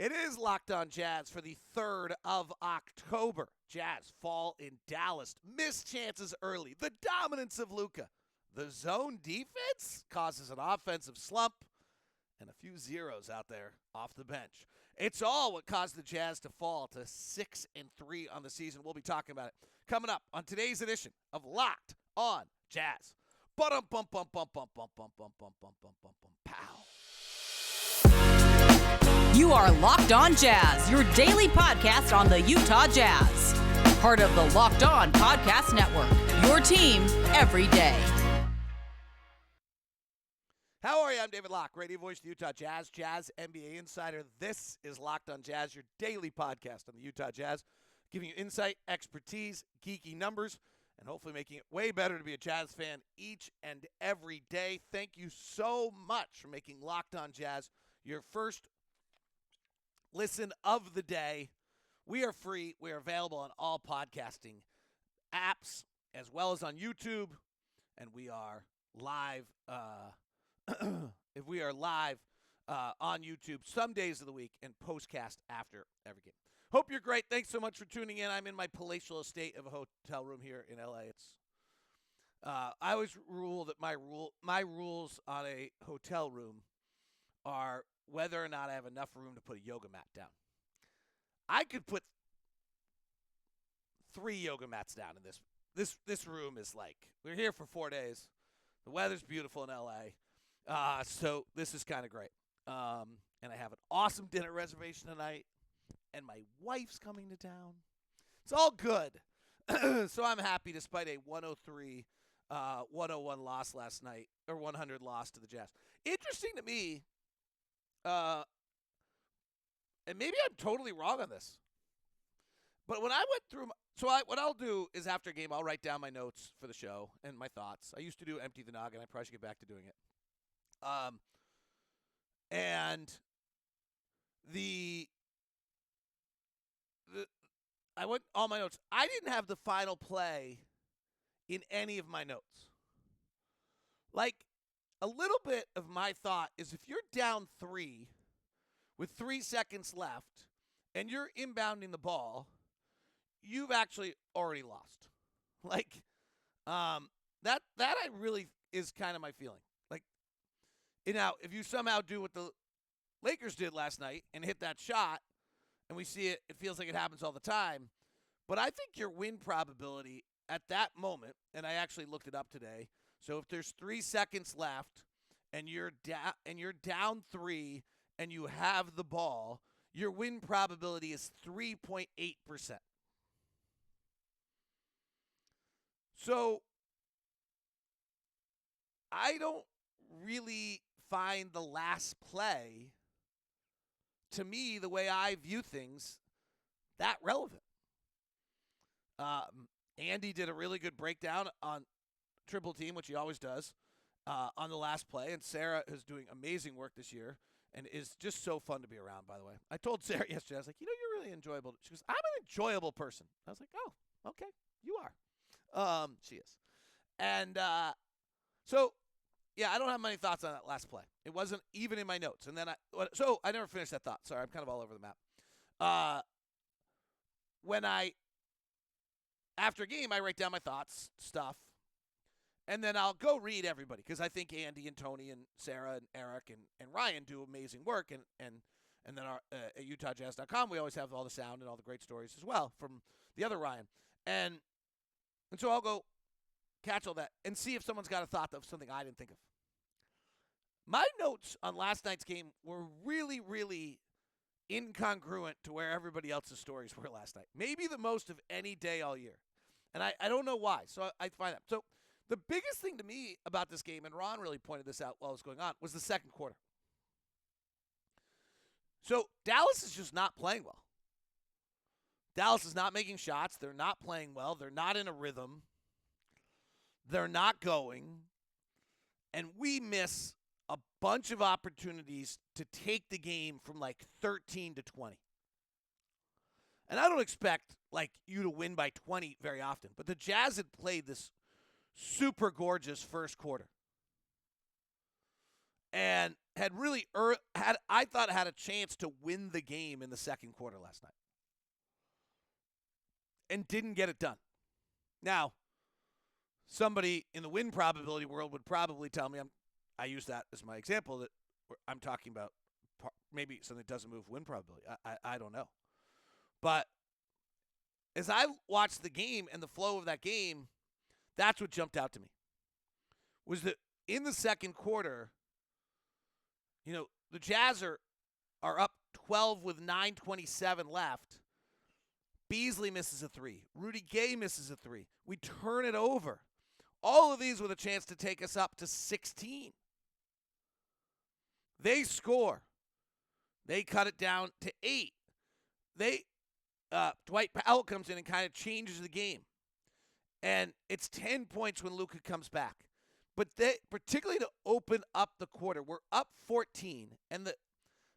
It is Locked On Jazz for the 3rd of October. Jazz fall in Dallas. Missed chances early. The dominance of Luka. The zone defense causes an offensive slump and a few zeros out there off the bench. It's all what caused the Jazz to fall to 6-3 on the season. We'll be talking about it coming up on today's edition of Locked On Jazz. Pow. You are Locked On Jazz, your daily podcast on the Utah Jazz. Part of the Locked On Podcast Network, your team every day. How are you? I'm David Locke, radio voice of the Utah Jazz, Jazz NBA insider. This is Locked On Jazz, your daily podcast on the Utah Jazz, giving you insight, expertise, geeky numbers, and hopefully making it way better to be a Jazz fan each and every day. Thank you so much for making Locked On Jazz your first listen of the day. We are free. We are available on all podcasting apps as well as on YouTube, and we are live. If we are live on YouTube some days of the week and postcast after every game. Hope you're great. Thanks so much for tuning in. I'm in my palatial estate of a hotel room here in LA. I always rule that my rules on a hotel room are whether or not I have enough room to put a yoga mat down. I could put 3 yoga mats down in this room. Is like, we're here for 4 days. The weather's beautiful in LA. So this is kind of great. And I have an awesome dinner reservation tonight. And my wife's coming to town. It's all good. So I'm happy despite a 103-101 loss last night, or 100 loss to the Jazz. Interesting to me, and maybe I'm totally wrong on this, but when I went through what I'll do is after a game, I'll write down my notes for the show and my thoughts. I used to do Empty the Noggin. I probably should get back to doing it. And I went all my notes. I didn't have the final play in any of my notes. Like, a little bit of my thought is if you're down 3 with 3 seconds left and you're inbounding the ball, you've actually already lost. Like, that I really is kind of my feeling. Like, now, if you somehow do what the Lakers did last night and hit that shot, and we see it feels like it happens all the time, but I think your win probability at that moment, and I actually looked it up today, so if there's 3 seconds left and you're down 3 and you have the ball, your win probability is 3.8%. So I don't really find the last play, to me, the way I view things, that relevant. Andy did a really good breakdown on Triple Team, which he always does, on the last play. And Sarah is doing amazing work this year and is just so fun to be around, by the way. I told Sarah yesterday, I was like, you're really enjoyable. She goes, I'm an enjoyable person. I was like, oh, okay, you are. She is. And so, yeah, I don't have many thoughts on that last play. It wasn't even in my notes. And then I never finished that thought. Sorry, I'm kind of all over the map. After a game, I write down my thoughts, stuff, and then I'll go read everybody because I think Andy and Tony and Sarah and Eric and Ryan do amazing work. And then at UtahJazz.com, we always have all the sound and all the great stories as well from the other Ryan. And so I'll go catch all that and see if someone's got a thought of something I didn't think of. My notes on last night's game were really, really incongruent to where everybody else's stories were last night. Maybe the most of any day all year. And I don't know why. So I find that. So the biggest thing to me about this game, and Ron really pointed this out while it was going on, was the second quarter. So Dallas is just not playing well. Dallas is not making shots. They're not playing well. They're not in a rhythm. They're not going. And we miss a bunch of opportunities to take the game from like 13 to 20. And I don't expect like you to win by 20 very often, but the Jazz had played this super gorgeous first quarter. And had really had a chance to win the game in the second quarter last night and didn't get it done. Now, somebody in the win probability world would probably tell me, I use that as my example, that I'm talking about maybe something that doesn't move win probability. I don't know. But as I watched the game and the flow of that game, that's what jumped out to me. Was that in the second quarter, the Jazz are up 12 with 9:27 left. Beasley misses a three. Rudy Gay misses a three. We turn it over. All of these with a chance to take us up to 16. They score. They cut it down to 8. Dwight Powell comes in and kind of changes the game. And it's 10 points when Luka comes back. But particularly to open up the quarter, we're up 14, and the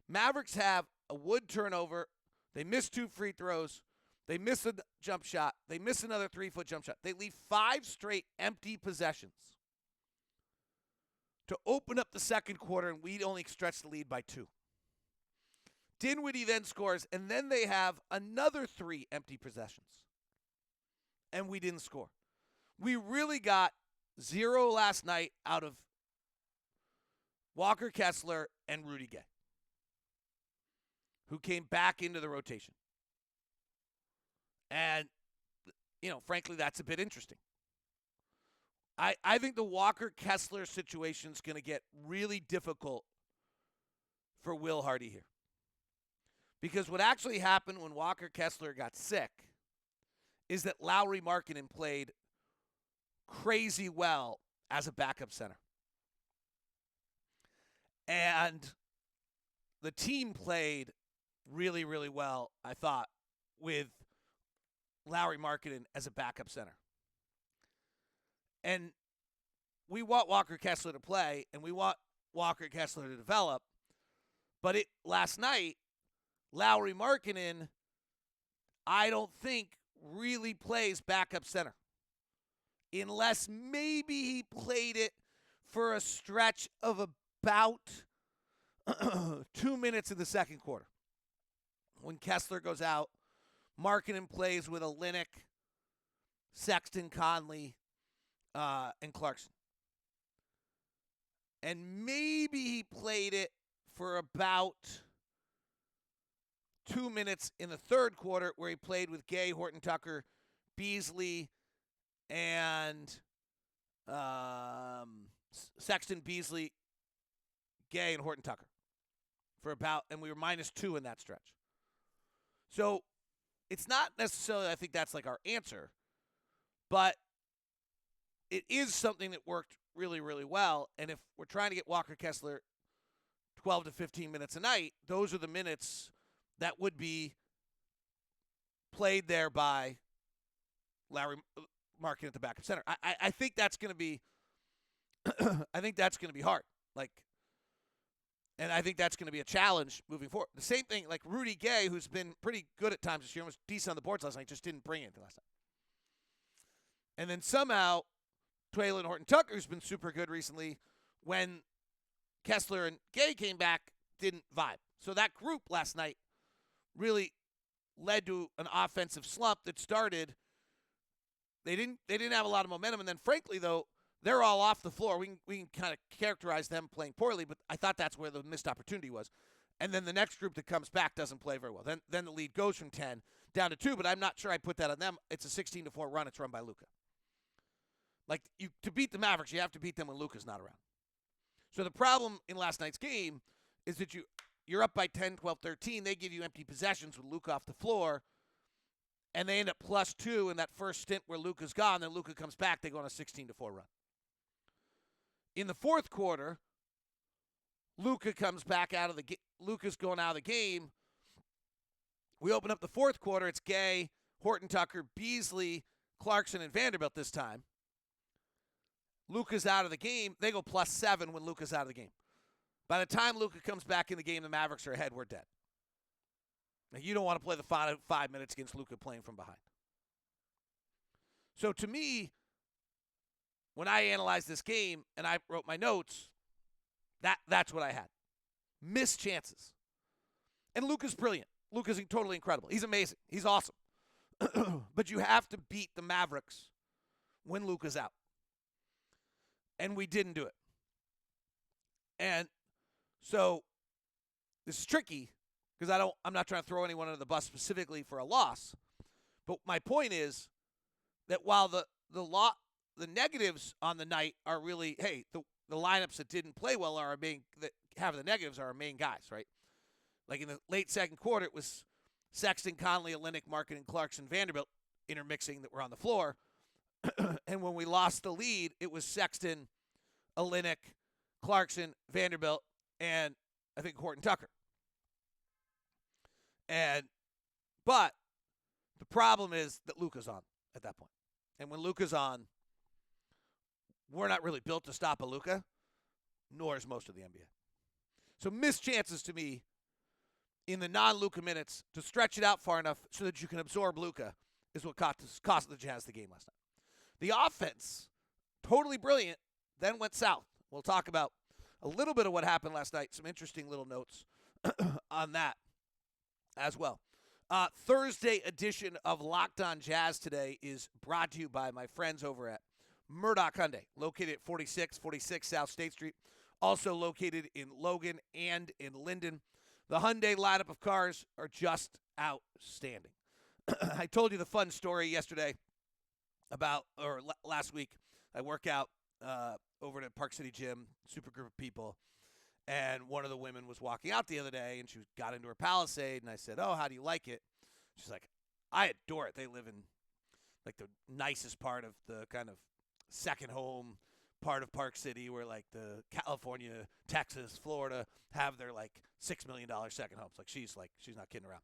Mavericks have a Wood turnover. They miss 2 free throws. They miss a jump shot. They miss another 3-foot jump shot. They leave 5 straight empty possessions to open up the second quarter, and we only stretch the lead by 2. Dinwiddie then scores, and then they have another 3 empty possessions, and we didn't score. We really got 0 last night out of Walker Kessler and Rudy Gay, who came back into the rotation. And, frankly, that's a bit interesting. I think the Walker Kessler situation is going to get really difficult for Will Hardy here. Because what actually happened when Walker Kessler got sick is that Lauri Markkanen played crazy well as a backup center. And the team played really, really well, I thought, with Lauri Markkanen as a backup center. And we want Walker Kessler to play, and we want Walker Kessler to develop. But last night, Lauri Markkanen, I don't think, really plays backup center. Unless maybe he played it for a stretch of about 2 minutes in the second quarter. When Kessler goes out, Markkanen plays with Olynyk, Sexton, Conley, and Clarkson. And maybe he played it for about 2 minutes in the third quarter where he played with Gay, Horton Tucker, Beasley, and Sexton, Beasley, Gay, and Horton Tucker. And we were -2 in that stretch. So it's not necessarily, I think that's like our answer, but it is something that worked really, really well. And if we're trying to get Walker Kessler 12 to 15 minutes a night, those are the minutes that would be played there by Lauri Markkanen at the backup center. I think that's going to be I think that's going to be hard. And I think that's going to be a challenge moving forward. The same thing, like Rudy Gay, who's been pretty good at times this year, was decent on the boards last night, just didn't bring it last night. And then somehow, Traylon Horton Tucker, who's been super good recently, when Kessler and Gay came back, didn't vibe. So that group last night really led to an offensive slump that started. They didn't have a lot of momentum, and then frankly though, they're all off the floor. We can kind of characterize them playing poorly, but I thought that's where the missed opportunity was. And then the next group that comes back doesn't play very well. Then the lead goes from 10 down to 2, but I'm not sure I put that on them. It's a 16-4 run. It's run by Luka. To beat the Mavericks, you have to beat them when Luka's not around. So the problem in last night's game is that you're up by 10, 12, 13. They give you empty possessions with Luka off the floor, and they end up +2 in that first stint where Luka's gone. Then Luka comes back. They go on a 16-4 run. In the fourth quarter, Luka comes back out of the game. Luka's going out of the game. We open up the fourth quarter. It's Gay, Horton Tucker, Beasley, Clarkson, and Vanderbilt this time. Luka's out of the game. They go +7 when Luka's out of the game. By the time Luka comes back in the game, the Mavericks are ahead. We're dead. Now, you don't want to play the 5 minutes against Luka playing from behind. So to me, when I analyzed this game and I wrote my notes, that's what I had. Missed chances. And Luka's brilliant. Luka's totally incredible. He's amazing. He's awesome. But you have to beat the Mavericks when Luka's out. And we didn't do it. And so this is tricky because I'm not trying to throw anyone under the bus specifically for a loss. But my point is that while the negatives on the night are really, hey, the lineups that didn't play well that have the negatives are our main guys, right? Like in the late second quarter, it was Sexton, Conley, Olynyk, Markkanen, Clarkson, Vanderbilt intermixing that were on the floor. And when we lost the lead, it was Sexton, Olynyk, Clarkson, Vanderbilt, and I think Horton Tucker. But the problem is that Luka's on at that point. And when Luka's on, we're not really built to stop a Luka, nor is most of the NBA. So missed chances to me in the non-Luka minutes to stretch it out far enough so that you can absorb Luka is what cost the Jazz the game last night. The offense, totally brilliant, then went south. We'll talk about a little bit of what happened last night, some interesting little notes on that as well. Thursday edition of Locked On Jazz today is brought to you by my friends over at Murdoch Hyundai, located at 4646 South State Street, also located in Logan and in Linden. The Hyundai lineup of cars are just outstanding. I told you the fun story yesterday last week. I work out over at Park City Gym, super group of people, and one of the women was walking out the other day, and she got into her Palisade, and I said, "Oh, how do you like it?" She's like, "I adore it. They live in like the nicest part of the kind of second home part of Park City where like the California, Texas, Florida have their like $6 million second homes." Like she's not kidding around.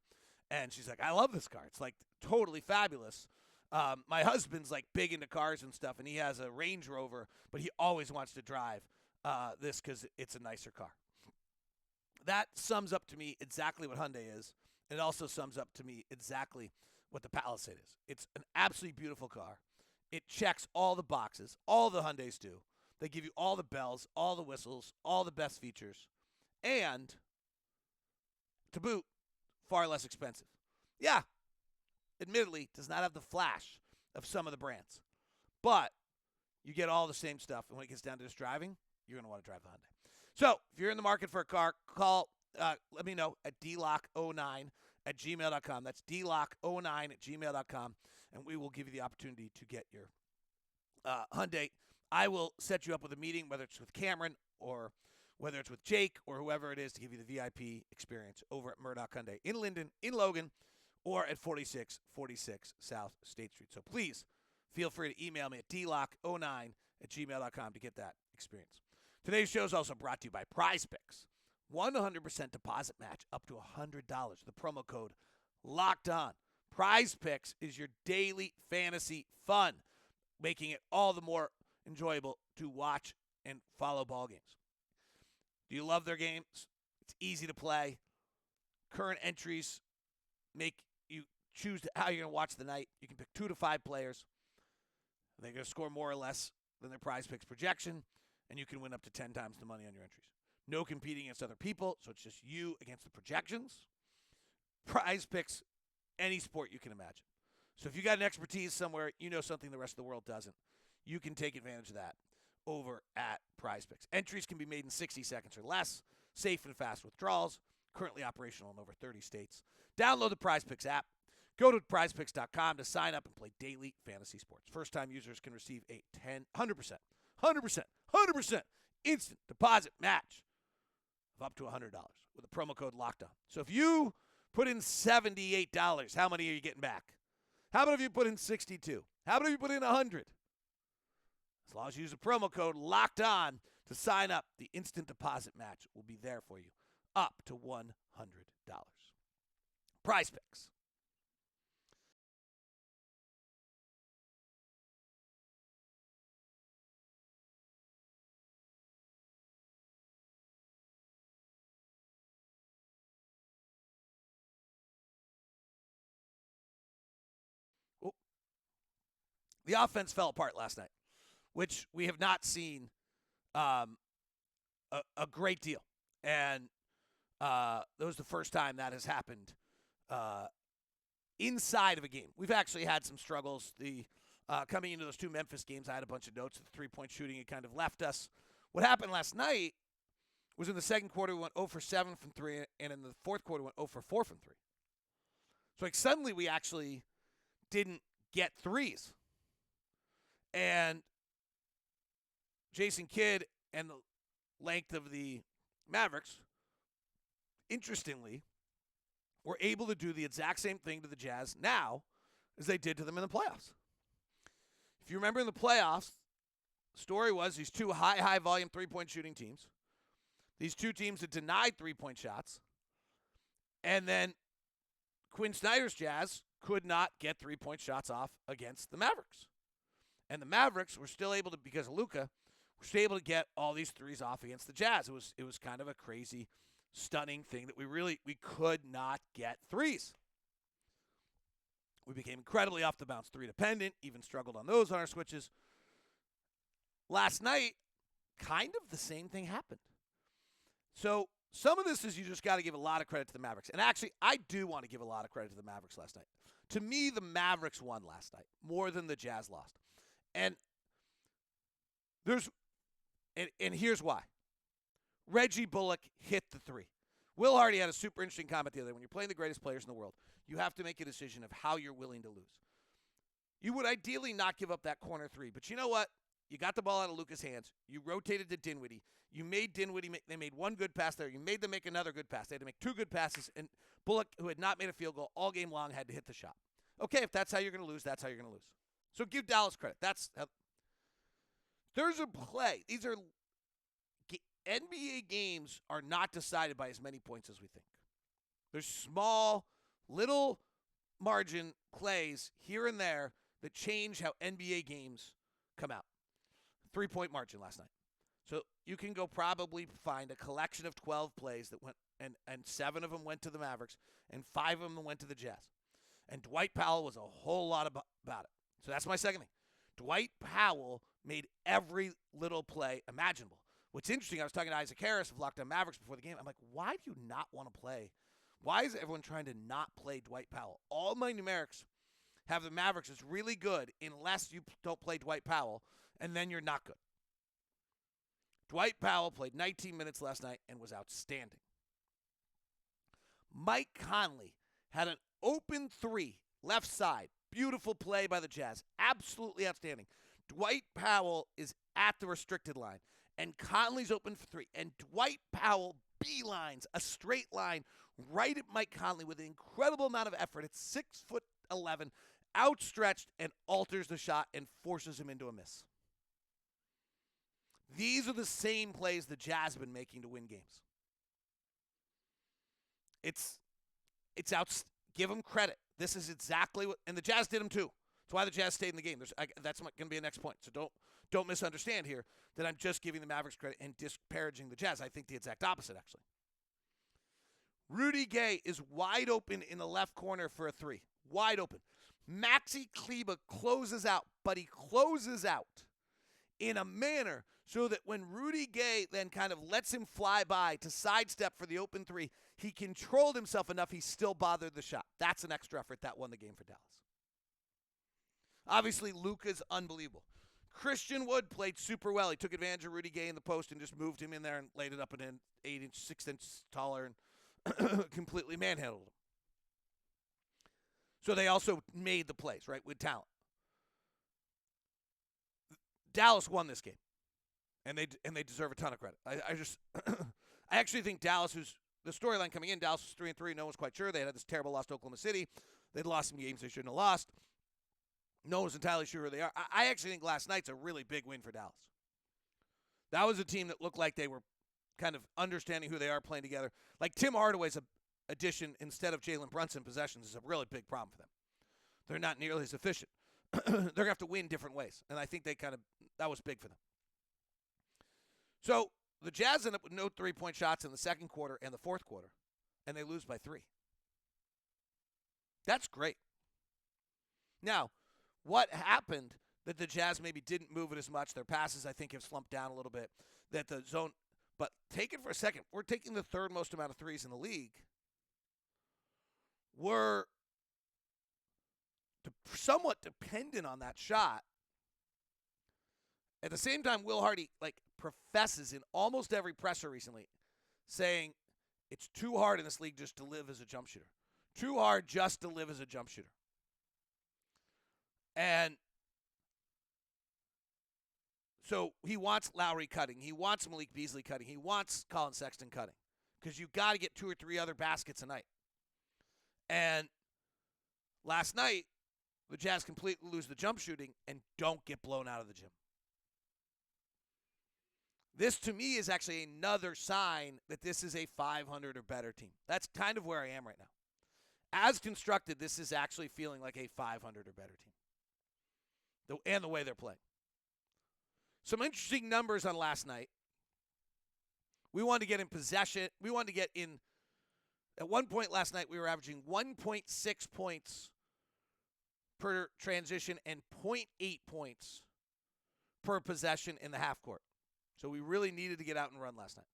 And she's like, "I love this car. It's like totally fabulous." My husband's like big into cars and stuff, and he has a Range Rover, but he always wants to drive this because it's a nicer car. That sums up to me exactly what Hyundai is. And it also sums up to me exactly what the Palisade is. It's an absolutely beautiful car. It checks all the boxes. All the Hyundais do. They give you all the bells, all the whistles, all the best features. And, to boot, far less expensive. Yeah, admittedly, does not have the flash of some of the brands. But you get all the same stuff. And when it gets down to just driving, you're going to want to drive the Hyundai. So, if you're in the market for a car, let me know at dlock09@gmail.com. That's dlock09@gmail.com. And we will give you the opportunity to get your Hyundai. I will set you up with a meeting, whether it's with Cameron or whether it's with Jake or whoever it is, to give you the VIP experience over at Murdoch Hyundai in Linden, in Logan, or at 4646 South State Street. So please feel free to email me at dlock09@gmail.com to get that experience. Today's show is also brought to you by Prize Picks. 100% deposit match up to $100. The promo code Locked On. Prize Picks is your daily fantasy fun, making it all the more enjoyable to watch and follow ball games. Do you love their games? It's easy to play. Current entries make you choose how you're going to watch the night. You can pick 2 to 5 players. They're going to score more or less than their Prize Picks projection, and you can win up to 10 times the money on your entries. No competing against other people, so it's just you against the projections. Prize Picks, any sport you can imagine. So if you got an expertise somewhere, you know something the rest of the world doesn't, you can take advantage of that over at Prize Picks. Entries can be made in 60 seconds or less. Safe and fast withdrawals. Currently operational in over 30 states. Download the Prize Picks app. Go to prizepicks.com to sign up and play daily fantasy sports. First-time users can receive a 100% instant deposit match of up to $100 with a promo code Locked On. So if you put in $78, how many are you getting back? How about if you put in $62? How about if you put in $100? As long as you use the promo code Locked On to sign up, the instant deposit match will be there for you, up to $100. Prize Picks. The offense fell apart last night, which we have not seen a great deal. And That was the first time that has happened inside of a game. We've actually had some struggles. Coming into those two Memphis games, I had a bunch of notes. The three-point shooting, it kind of left us. What happened last night was in the second quarter, we went 0 for 7 from 3, and in the fourth quarter, we went 0 for 4 from 3. So suddenly we actually didn't get threes. And Jason Kidd and the length of the Mavericks, interestingly, were able to do the exact same thing to the Jazz now as they did to them in the playoffs. If you remember in the playoffs, the story was these two high volume three-point shooting teams. These two teams had denied three-point shots. And then Quinn Snyder's Jazz could not get three-point shots off against the Mavericks. And the Mavericks were still able to, because of Luka, were still able to get all these threes off against the Jazz. It was kind of a crazy, stunning thing that we could not get threes. We became incredibly off the bounce three dependent, even struggled on those on our switches. Last night, kind of the same thing happened. So some of this is you just got to give a lot of credit to the Mavericks. And actually, I do want to give a lot of credit to the Mavericks last night. To me, the Mavericks won last night more than the Jazz lost. And here's why. Reggie Bullock hit the three. Will Hardy had a super interesting comment the other day. When you're playing the greatest players in the world, you have to make a decision of how you're willing to lose. You would ideally not give up that corner three, but you know what? You got the ball out of Luka's hands. You rotated to Dinwiddie. You made Dinwiddie they made one good pass there. You made them make another good pass. They had to make two good passes, and Bullock, who had not made a field goal all game long, had to hit the shot. Okay, if that's how you're going to lose, that's how you're going to lose. So give Dallas credit. There's a play. These are NBA games are not decided by as many points as we think. There's small, little margin plays here and there that change how NBA games come out. 3-point margin last night. So you can go probably find a collection of 12 plays that went, and 7 of them went to the Mavericks, and 5 of them went to the Jazz. And Dwight Powell was a whole lot about it. So that's my second thing. Dwight Powell made every little play imaginable. What's interesting, I was talking to Isaac Harris of Locked On Mavericks before the game. I'm like, why do you not want to play? Why is everyone trying to not play Dwight Powell? All my numerics have the Mavericks as really good unless you don't play Dwight Powell, and then you're not good. Dwight Powell played 19 minutes last night and was outstanding. Mike Conley had an open three, left side. Beautiful play by the Jazz. Absolutely outstanding. Dwight Powell is at the restricted line, and Conley's open for three. And Dwight Powell beelines a straight line right at Mike Conley with an incredible amount of effort. It's 6'11", outstretched, and alters the shot and forces him into a miss. These are the same plays the Jazz have been making to win games. It's out. Give them credit. This is exactly what, and the Jazz did them too. That's why the Jazz stayed in the game. That's going to be a next point. So don't misunderstand here that I'm just giving the Mavericks credit and disparaging the Jazz. I think the exact opposite, actually. Rudy Gay is wide open in the left corner for a three. Wide open. Maxi Kleber closes out, but he closes out in a manner so that when Rudy Gay then kind of lets him fly by to sidestep for the open three, he controlled himself enough he still bothered the shot. That's an extra effort that won the game for Dallas. Obviously, Luka's unbelievable. Christian Wood played super well. He took advantage of Rudy Gay in the post and just moved him in there and laid it up an 8-inch, 6 inch taller and completely manhandled him. So they also made the plays, right, with talent. Dallas won this game, and they deserve a ton of credit. I actually think Dallas, who's the storyline coming in, Dallas was 3-3. No one's quite sure. They had this terrible loss to Oklahoma City. They'd lost some games they shouldn't have lost. No one's entirely sure who they are. I actually think last night's a really big win for Dallas. That was a team that looked like they were kind of understanding who they are playing together. Like Tim Hardaway's addition instead of Jalen Brunson possessions is a really big problem for them. They're not nearly as efficient. They're going to have to win different ways. And I think that was big for them. So the Jazz end up with no 3-point shots in the second quarter and the fourth quarter, and they lose by 3. That's great. Now, what happened that the Jazz maybe didn't move it as much? Their passes, I think, have slumped down a little bit. That the zone, But take it for a second. We're taking the third most amount of threes in the league. We're somewhat dependent on that shot. At the same time, Will Hardy professes in almost every presser recently, saying it's too hard in this league just to live as a jump shooter. Too hard just to live as a jump shooter. And so he wants Lowry cutting. He wants Malik Beasley cutting. He wants Colin Sexton cutting. Because you've got to get 2 or 3 other baskets a night. And last night, the Jazz completely lose the jump shooting and don't get blown out of the gym. This, to me, is actually another sign that this is a 500 or better team. That's kind of where I am right now. As constructed, this is actually feeling like a 500 or better team. And the way they're playing. Some interesting numbers on last night. We wanted to get in possession. We wanted to get in. At one point last night, we were averaging 1.6 points per transition and 0.8 points per possession in the half court. So we really needed to get out and run last night.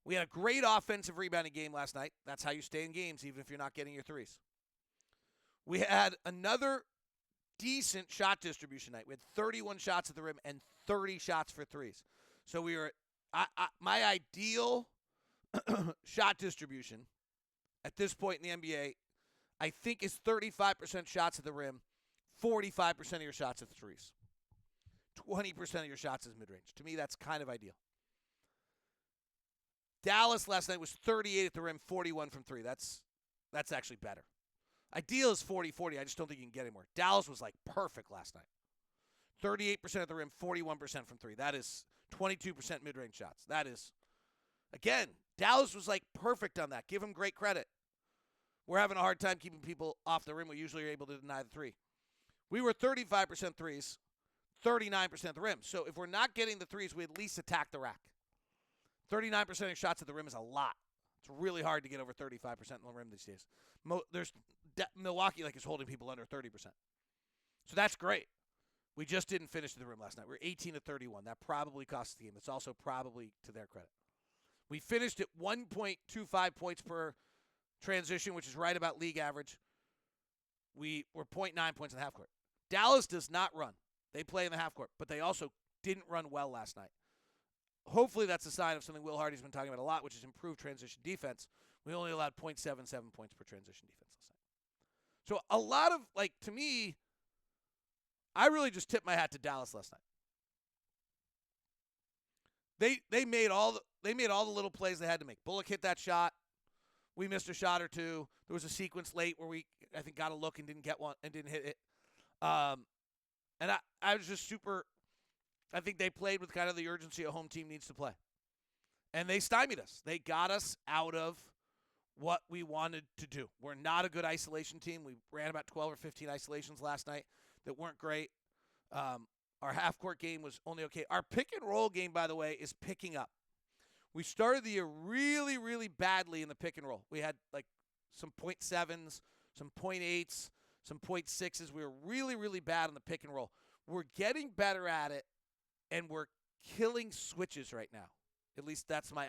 We had a great offensive rebounding game last night. That's how you stay in games, even if you're not getting your threes. We had another decent shot distribution night. We had 31 shots at the rim and 30 shots for threes. So we were my ideal shot distribution at this point in the NBA, I think, is 35% shots at the rim, 45% of your shots at the threes. 20% of your shots is mid-range. To me, that's kind of ideal. Dallas last night was 38 at the rim, 41 from three. That's actually better. Ideal is 40-40. I just don't think you can get any more. Dallas was perfect last night. 38% at the rim, 41% from three. That is 22% mid-range shots. That is, again, Dallas was perfect on that. Give them great credit. We're having a hard time keeping people off the rim. We usually are able to deny the three. We were 35% threes, 39% at the rim. So if we're not getting the threes, we at least attack the rack. 39% of shots at the rim is a lot. It's really hard to get over 35% in the rim these days. Milwaukee is holding people under 30%. So that's great. We just didn't finish to the rim last night. We were 18 to 31. That probably cost the game. It's also probably to their credit. We finished at 1.25 points per transition, which is right about league average. We were 0.9 points in the half court. Dallas does not run. They play in the half court, but they also didn't run well last night. Hopefully that's a sign of something Will Hardy's been talking about a lot, which is improved transition defense. We only allowed 0.77 points per transition defense last night. So a lot of, to me, I really just tipped my hat to Dallas last night. They made all the little plays they had to make. Bullock hit that shot. We missed a shot or two. There was a sequence late where we, I think, got a look and didn't get one and didn't hit it. And I was just super. I think they played with kind of the urgency a home team needs to play. And they stymied us. They got us out of what we wanted to do. We're not a good isolation team. We ran about 12 or 15 isolations last night that weren't great. Our half-court game was only okay. Our pick-and-roll game, by the way, is picking up. We started the year really, really badly in the pick-and-roll. We had, some 0.7s, some 0.8s, some 0.6s. We were really, really bad on the pick-and-roll. We're getting better at it, and we're killing switches right now. At least that's my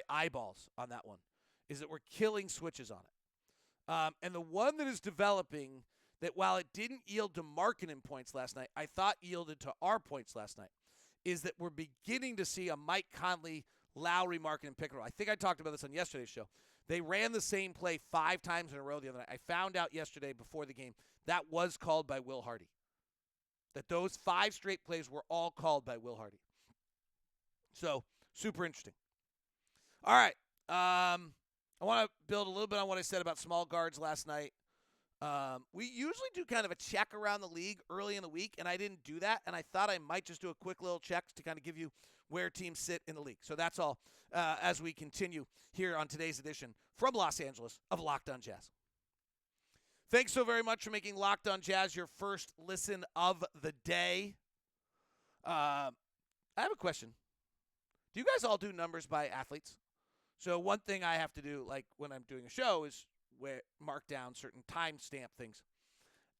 eyeballs on that one, is that we're killing switches on it. And the one that is developing that while it didn't yield to Markkanen points last night, I thought yielded to our points last night, is that we're beginning to see a Mike Conley, Lowry, Markkanen pick and roll. I think I talked about this on yesterday's show. They ran the same play 5 times in a row the other night. I found out yesterday before the game that was called by Will Hardy. That those 5 straight plays were all called by Will Hardy. So, super interesting. All right. I want to build a little bit on what I said about small guards last night. We usually do kind of a check around the league early in the week, and I didn't do that, and I thought I might just do a quick little check to kind of give you where teams sit in the league. So that's all as we continue here on today's edition from Los Angeles of Locked On Jazz. Thanks so very much for making Locked On Jazz your first listen of the day. I have a question. Do you guys all do numbers by athletes? So one thing I have to do, when I'm doing a show, is mark down certain timestamp things.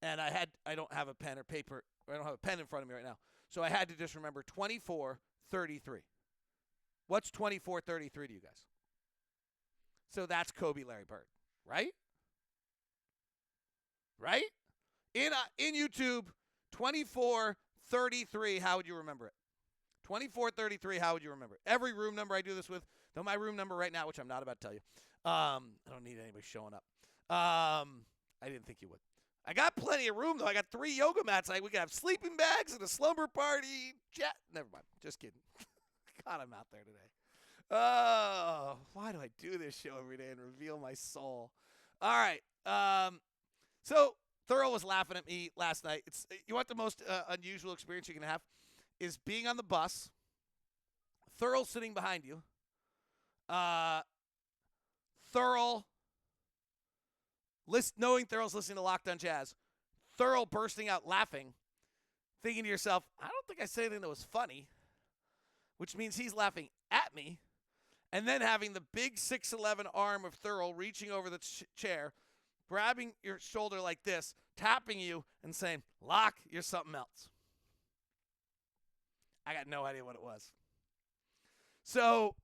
And I don't have a pen or paper. I don't have a pen in front of me right now. So I had to just remember 24:33. What's 24-33 to you guys? So that's Kobe, Larry Bird, right? Right? In YouTube, 24-33, how would you remember it? 24-33, how would you remember it? Every room number I do this with, though my room number right now, which I'm not about to tell you, I don't need anybody showing up. I didn't think you would. I got plenty of room, though. I got 3 yoga mats. We could have sleeping bags and a slumber party. Never mind. Just kidding. God, I'm out there today. Oh, why do I do this show every day and reveal my soul? All right. So Thurl was laughing at me last night. You want the most unusual experience you can have is being on the bus, Thurl sitting behind you, Thurl, knowing Thurl's listening to Locked On Jazz, Thurl bursting out laughing, thinking to yourself, I don't think I said anything that was funny, which means he's laughing at me, and then having the big 6'11" arm of Thurl reaching over the chair, grabbing your shoulder like this, tapping you, and saying, Locke, you're something else. I got no idea what it was. So,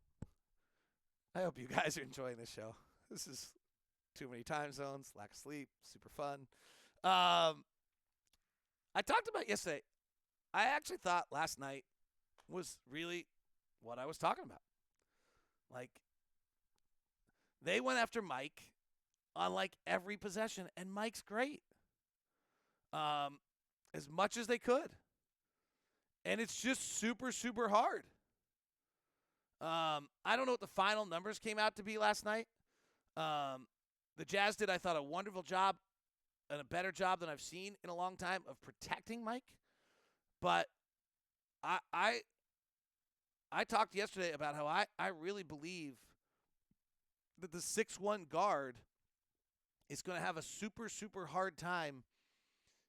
I hope you guys are enjoying this show. This is too many time zones, lack of sleep, super fun. I talked about yesterday. I actually thought last night was really what I was talking about. Like, they went after Mike on like every possession, and Mike's great. As much as they could. And it's just super, super hard. I don't know what the final numbers came out to be last night. The Jazz did, I thought, a wonderful job and a better job than I've seen in a long time of protecting Mike. But I talked yesterday about how I really believe that the 6'1" guard is going to have a super, super hard time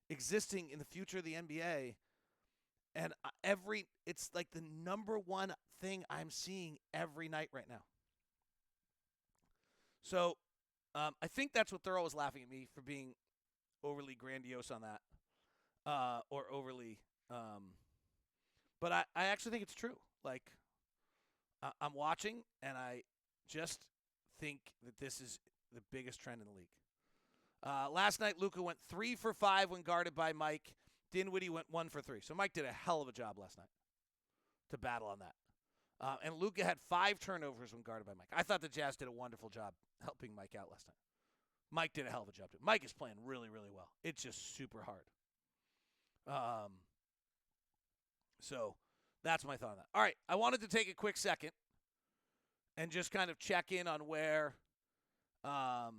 existing in the future of the NBA. And it's like the number one thing I'm seeing every night right now. So I think that's what Thurl was laughing at me for being overly grandiose on that, or overly. But I actually think it's true. Like, I'm watching, and I just think that this is the biggest trend in the league. Last night, Luka went 3 for 5 when guarded by Mike. Dinwiddie went 1 for 3. So Mike did a hell of a job last night to battle on that. And Luka had 5 turnovers when guarded by Mike. I thought the Jazz did a wonderful job helping Mike out last night. Mike did a hell of a job too. Mike is playing really, really well. It's just super hard. So that's my thought on that. All right, I wanted to take a quick second and just kind of check in on where the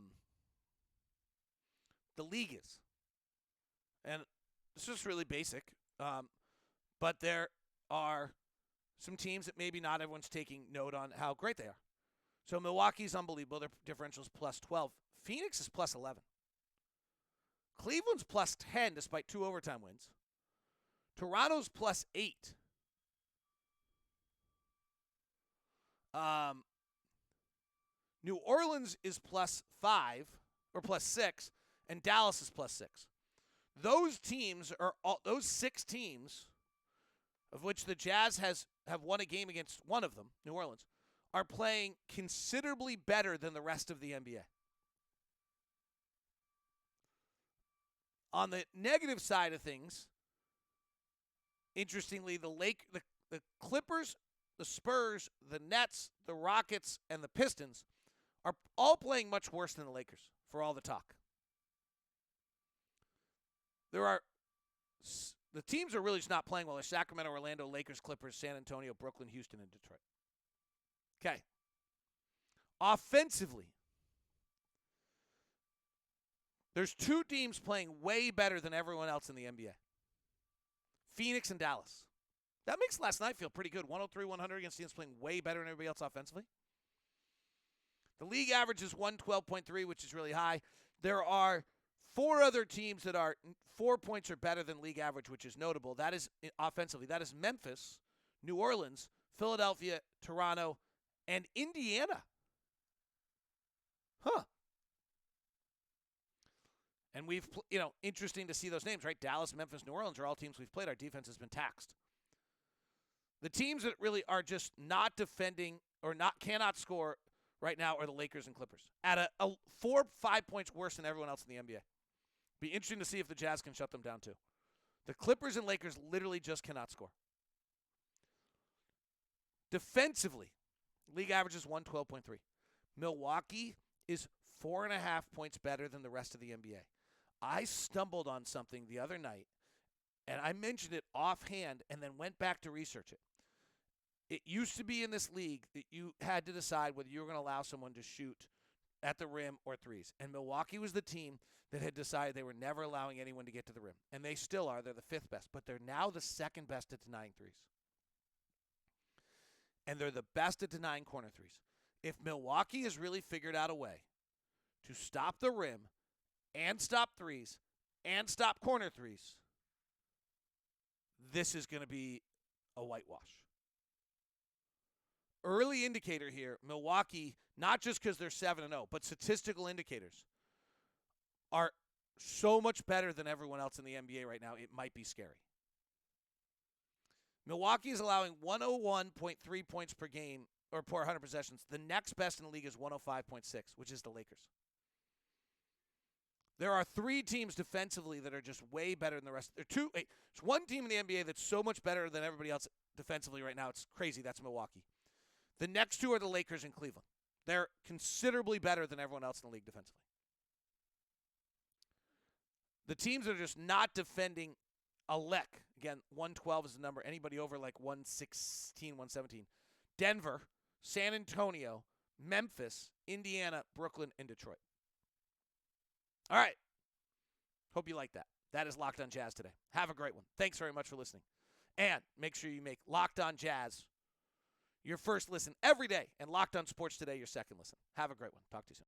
league is. And it's just really basic. But there are some teams that maybe not everyone's taking note on how great they are. So Milwaukee's unbelievable. Their differential is plus 12. Phoenix is plus 11. Cleveland's plus 10 despite 2 overtime wins. Toronto's plus 8. New Orleans is plus 5 or plus 6, and Dallas is plus 6. Those teams are those 6 teams, of which the Jazz have won a game against one of them, New Orleans, are playing considerably better than the rest of the NBA. On the negative side of things, interestingly, the Clippers, the Spurs, the Nets, the Rockets, and the Pistons are all playing much worse than the Lakers for all the talk. The teams are really just not playing well. They're Sacramento, Orlando, Lakers, Clippers, San Antonio, Brooklyn, Houston, and Detroit. Okay. Offensively, there's 2 teams playing way better than everyone else in the NBA. Phoenix and Dallas. That makes last night feel pretty good. 103-100 against teams playing way better than everybody else offensively. The league average is 112.3, which is really high. There are 4 other teams that are 4 points or better than league average, which is notable. That is offensively. That is Memphis, New Orleans, Philadelphia, Toronto, and Indiana. Huh. And we've, interesting to see those names, right? Dallas, Memphis, New Orleans are all teams we've played. Our defense has been taxed. The teams that really are just not defending or cannot score right now are the Lakers and Clippers at a 4-5 points worse than everyone else in the NBA. Be interesting to see if the Jazz can shut them down too. The Clippers and Lakers literally just cannot score. Defensively, league average is 112.3. Milwaukee is 4.5 points better than the rest of the NBA. I stumbled on something the other night, and I mentioned it offhand and then went back to research it. It used to be in this league that you had to decide whether you were going to allow someone to shoot at the rim or threes. And Milwaukee was the team that had decided they were never allowing anyone to get to the rim. And they still are. They're the fifth best. But they're now the second best at denying threes. And they're the best at denying corner threes. If Milwaukee has really figured out a way to stop the rim and stop threes and stop corner threes, this is going to be a whitewash. Early indicator here, Milwaukee, not just because they're 7-0, but statistical indicators are so much better than everyone else in the NBA right now, it might be scary. Milwaukee is allowing 101.3 points per game or per 100 possessions. The next best in the league is 105.6, which is the Lakers. There are three teams defensively that are just way better than the rest. There's one team in the NBA that's so much better than everybody else defensively right now. It's crazy. That's Milwaukee. The next two are the Lakers and Cleveland. They're considerably better than everyone else in the league defensively. The teams that are just not defending a lick. Again, 112 is the number. Anybody over like 116, 117. Denver, San Antonio, Memphis, Indiana, Brooklyn, and Detroit. All right. Hope you like that. That is Locked on Jazz today. Have a great one. Thanks very much for listening. And make sure you make Locked on Jazz your first listen every day and Locked on Sports Today your second listen. Have a great one. Talk to you soon.